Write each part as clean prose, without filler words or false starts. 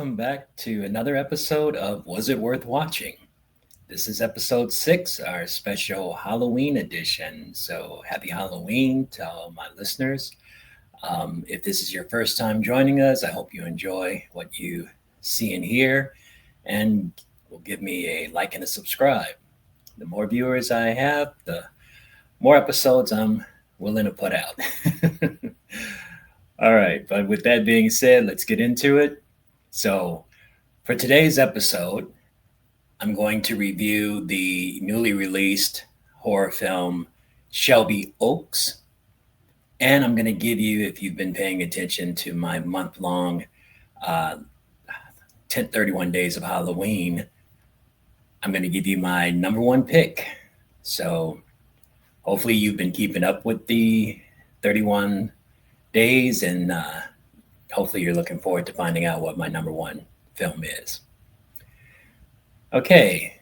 welcome back to another episode of Was It Worth Watching? This is episode 6, our special Halloween edition. So happy Halloween to all my listeners. If this is your first time joining us, I hope you enjoy what you see and hear, and will give me a like and a subscribe. The more viewers I have, the more episodes I'm willing to put out. All right, but with that being said, let's get into it. So, for today's episode, I'm going to review the newly released horror film Shelby Oaks. And I'm going to give you, if you've been paying attention to my month long 31 Days of Halloween, I'm going to give you my number one pick. So, hopefully, you've been keeping up with the 31 days, and hopefully you're looking forward to finding out what my number one film is. Okay,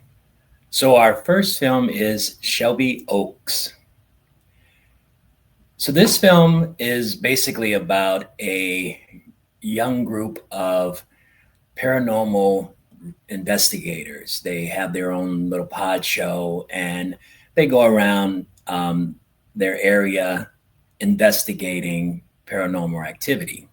so our first film is Shelby Oaks. So this film is basically about a young group of paranormal investigators. They have their own little pod show, and they go around their area investigating paranormal activity.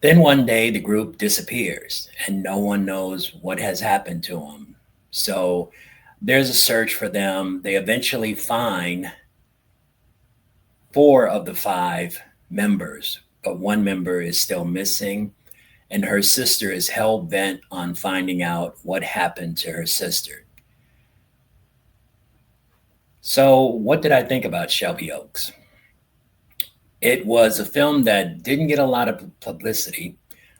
Then one day the group disappears and no one knows what has happened to them. So there's a search for them. They eventually find 4 of the 5 members, but one member is still missing, and her sister is hell bent on finding out what happened to her sister. So what did I think about Shelby Oaks? It was a film that didn't get a lot of publicity.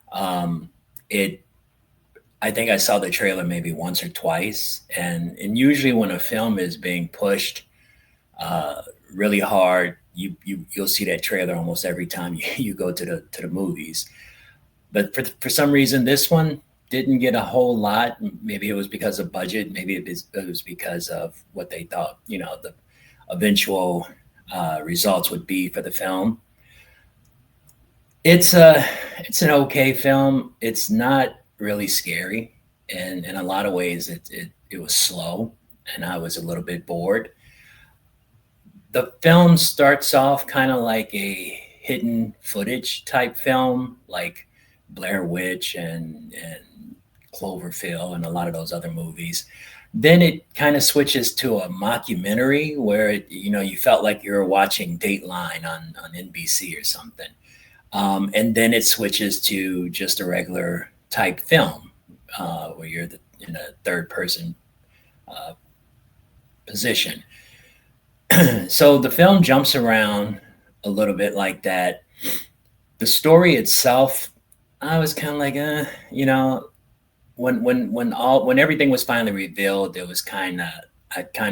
I think I saw the trailer maybe once or twice, and usually when a film is being pushed really hard, you'll see that trailer almost every time you go to the movies. But for some reason, this one didn't get a whole lot. Maybe it was because of budget. Maybe it was because of what they thought, the eventual results would be for the film. It's an okay film. It's not really scary, and in a lot of ways it was slow, and I was a little bit bored. The film starts off kind of like a hidden footage type film, like Blair Witch and Cloverfield and a lot of those other movies. Then it kind of switches to a mockumentary where you felt like you were watching Dateline on NBC or something, and then it switches to just a regular type film where you're in a third person position. So the film jumps around a little bit like that. The story itself, I was kind of like, when everything was finally revealed, it kind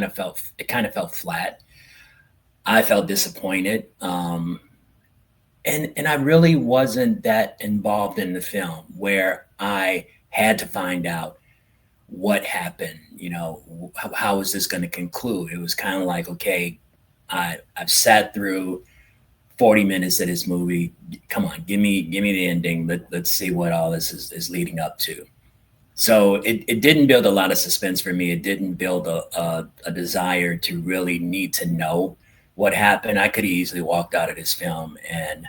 of felt flat. I felt disappointed, and I really wasn't that involved in the film where I had to find out what happened. How is this going to conclude? It was kind of like, okay, I've sat through 40 minutes of this movie. Come on, give me the ending. Let's see what all this is leading up to. So it didn't build a lot of suspense for me. It didn't build a desire to really need to know what happened. I could have easily walked out of this film and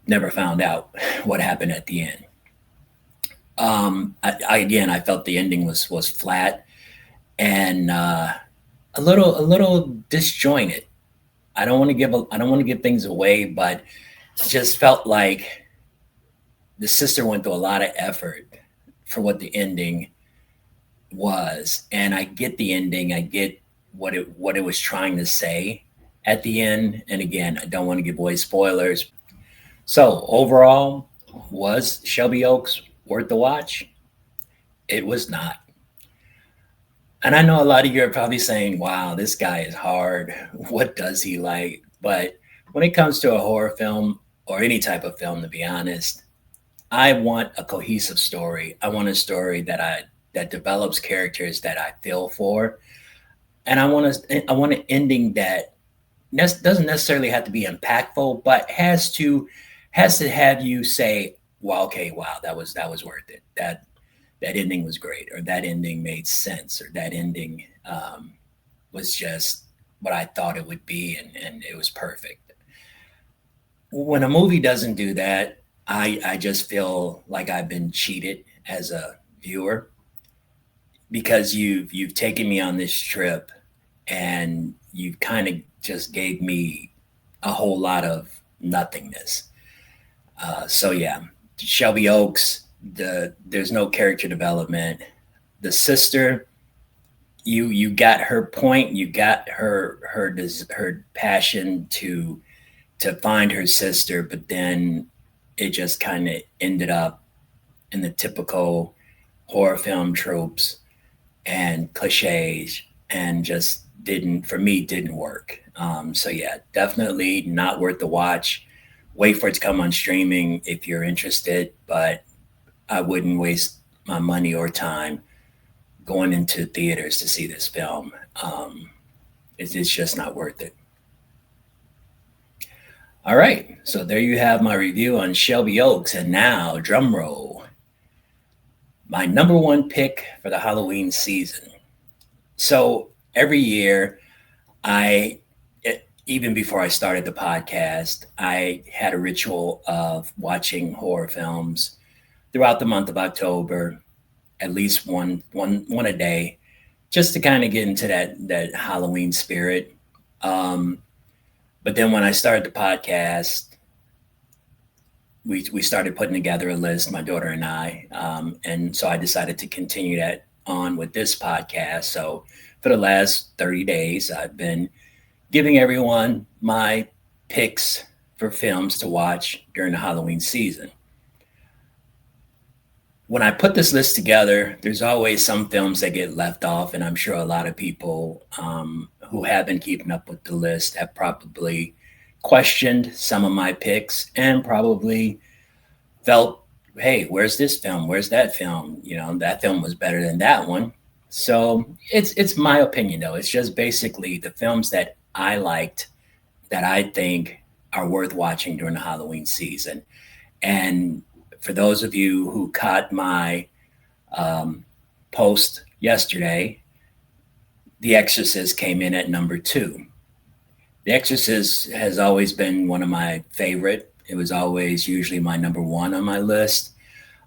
never found out what happened at the end. I felt the ending was flat and a little disjointed. I don't want to give things away, but it just felt like the sister went through a lot of effort for what the ending was. And I get the ending. I get what it was trying to say at the end. And again, I don't want to give away spoilers. So overall, was Shelby Oaks worth the watch? It was not. And I know a lot of you are probably saying, wow, this guy is hard. What does he like? But when it comes to a horror film or any type of film, to be honest, I want a cohesive story. I want a story that develops characters that I feel for. And I want an ending that doesn't necessarily have to be impactful, but has to have you say, well, okay, wow, that was worth it. That ending was great, or that ending made sense, or that ending was just what I thought it would be, and it was perfect. When a movie doesn't do that, I just feel like I've been cheated as a viewer, because you've taken me on this trip, and you kind of just gave me a whole lot of nothingness. So yeah, Shelby Oaks. There's no character development. The sister, you got her point. You got her passion to find her sister, but then it just kind of ended up in the typical horror film tropes and cliches, and just didn't, for me, didn't work. So yeah, definitely not worth the watch. Wait for it to come on streaming if you're interested, but I wouldn't waste my money or time going into theaters to see this film. It's just not worth it. All right, so there you have my review on Shelby Oaks, and now drum roll, my number one pick for the Halloween season. So every year, even before I started the podcast, I had a ritual of watching horror films throughout the month of October, at least one a day, just to kind of get into that Halloween spirit. Um, but then when I started the podcast, we started putting together a list, my daughter and I, and so I decided to continue that on with this podcast. So for the last 30 days, I've been giving everyone my picks for films to watch during the Halloween season. When I put this list together, there's always some films that get left off, and I'm sure a lot of people who have been keeping up with the list have probably questioned some of my picks, and probably felt, hey, where's this film? Where's that film? That film was better than that one. So it's my opinion, though. It's just basically the films that I liked, that I think are worth watching during the Halloween season. And for those of you who caught my um, post yesterday, The Exorcist came in at number two. The Exorcist has always been one of my favorite. It was always usually my number one on my list.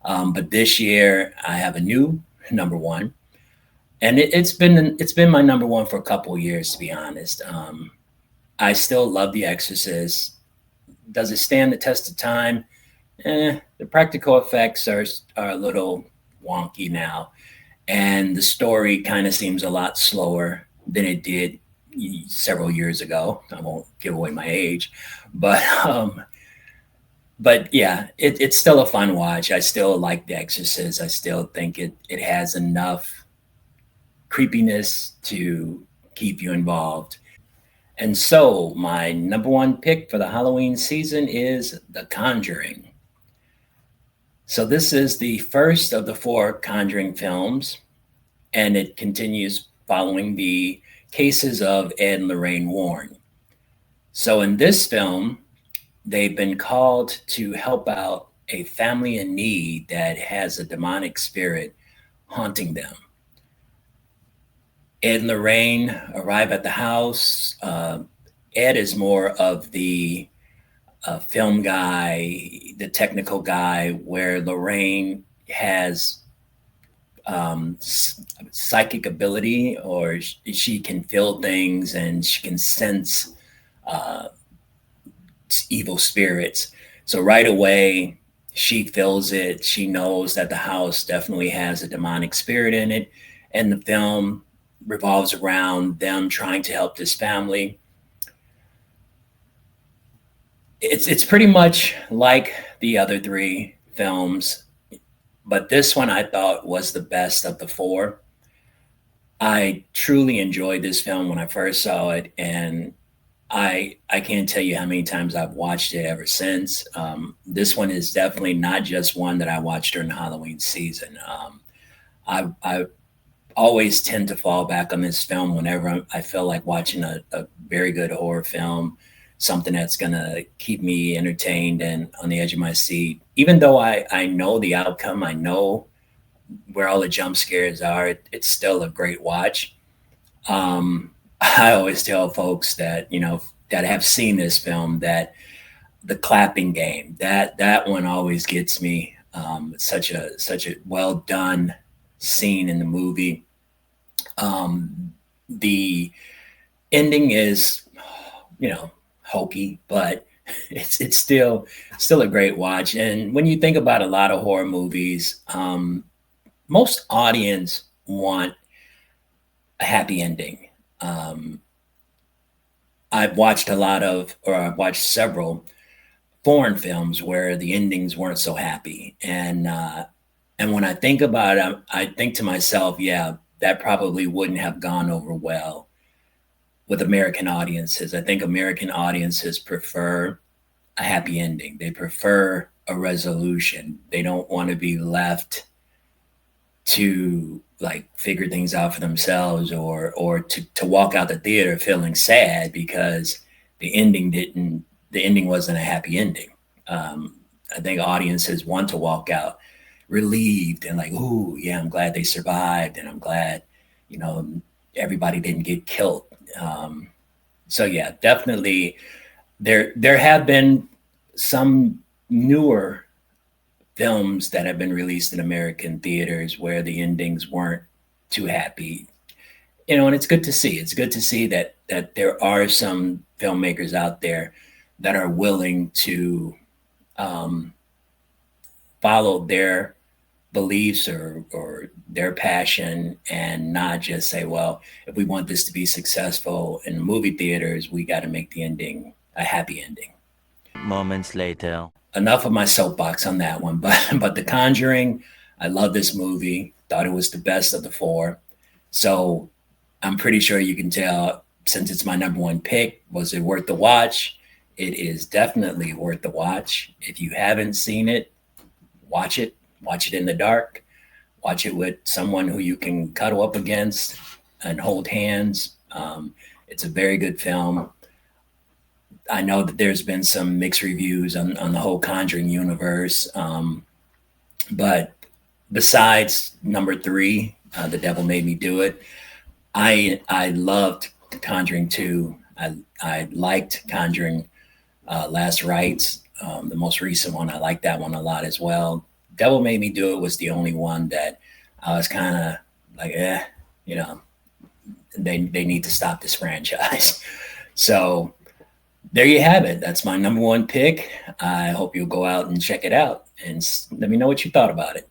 But this year I have a new number one, and it's been my number one for a couple of years, to be honest. I still love The Exorcist. Does it stand the test of time? The practical effects are a little wonky now, and the story kind of seems a lot slower than it did several years ago. I won't give away my age, but yeah, it's still a fun watch. I still like The Exorcist. I still think it has enough creepiness to keep you involved. And so, my number one pick for the Halloween season is The Conjuring. So, this is the first of the four Conjuring films, and it continues following the cases of Ed and Lorraine Warren. So, in this film, they've been called to help out a family in need that has a demonic spirit haunting them. Ed and Lorraine arrive at the house. Ed is more of the film guy, the technical guy, where Lorraine has psychic ability, or she can feel things and she can sense uh, evil spirits. So right away, she feels it. She knows that the house definitely has a demonic spirit in it. And the film revolves around them trying to help this family. It's pretty much like the other three films, but this one I thought was the best of the four. I truly enjoyed this film when I first saw it, and I can't tell you how many times I've watched it ever since. This one is definitely not just one that I watched during the Halloween season. I always tend to fall back on this film whenever I feel like watching a very good horror film, something that's gonna keep me entertained and on the edge of my seat. Even though I know the outcome, I know where all the jump scares are. It's still a great watch. I always tell folks that that have seen this film that the clapping game, that one always gets me. Such a well done scene in the movie. The ending is, hokey, but it's still a great watch. And when you think about a lot of horror movies, most audience want a happy ending. Um, I've watched I've watched several foreign films where the endings weren't so happy, and when I think about it, I think to myself, yeah, that probably wouldn't have gone over well with American audiences. I think American audiences prefer a happy ending. They prefer a resolution. They don't want to be left to like figure things out for themselves, or to walk out the theater feeling sad because the ending wasn't a happy ending. I think audiences want to walk out relieved and like, ooh, yeah, I'm glad they survived, and I'm glad, you know, everybody didn't get killed. So yeah, definitely there have been some newer films that have been released in American theaters where the endings weren't too happy. And it's good to see. It's good to see that there are some filmmakers out there that are willing to um, follow their beliefs or their passion, and not just say, well, if we want this to be successful in movie theaters, we got to make the ending a happy ending. Moments later. Enough of my soapbox on that one, but The Conjuring, I love this movie. Thought it was the best of the four. So I'm pretty sure you can tell, since it's my number one pick, was it worth the watch? It is definitely worth the watch. If you haven't seen it, watch it. Watch it in the dark. Watch it with someone who you can cuddle up against and hold hands. It's a very good film. I know that there's been some mixed reviews on the whole Conjuring universe. But besides number three, The Devil Made Me Do It, I loved Conjuring 2. I liked Conjuring Last Rites, the most recent one. I liked that one a lot as well. Devil Made Me Do It was the only one that I was kind of like, you know, they need to stop this franchise. So there you have it. That's my number one pick. I hope you'll go out and check it out and let me know what you thought about it.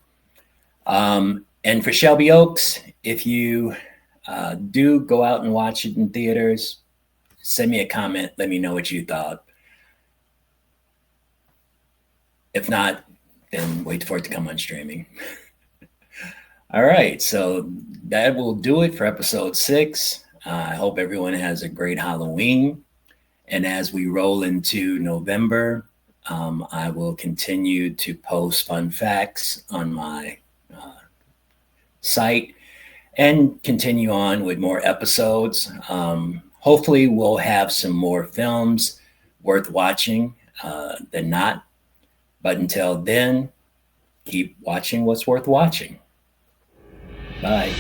And for Shelby Oaks, if you do go out and watch it in theaters, send me a comment. Let me know what you thought. If not, then wait for it to come on streaming. All right, so that will do it for episode 6. I hope everyone has a great Halloween. And as we roll into November, I will continue to post fun facts on my site and continue on with more episodes. Hopefully, we'll have some more films worth watching than not. But until then, keep watching what's worth watching. Bye.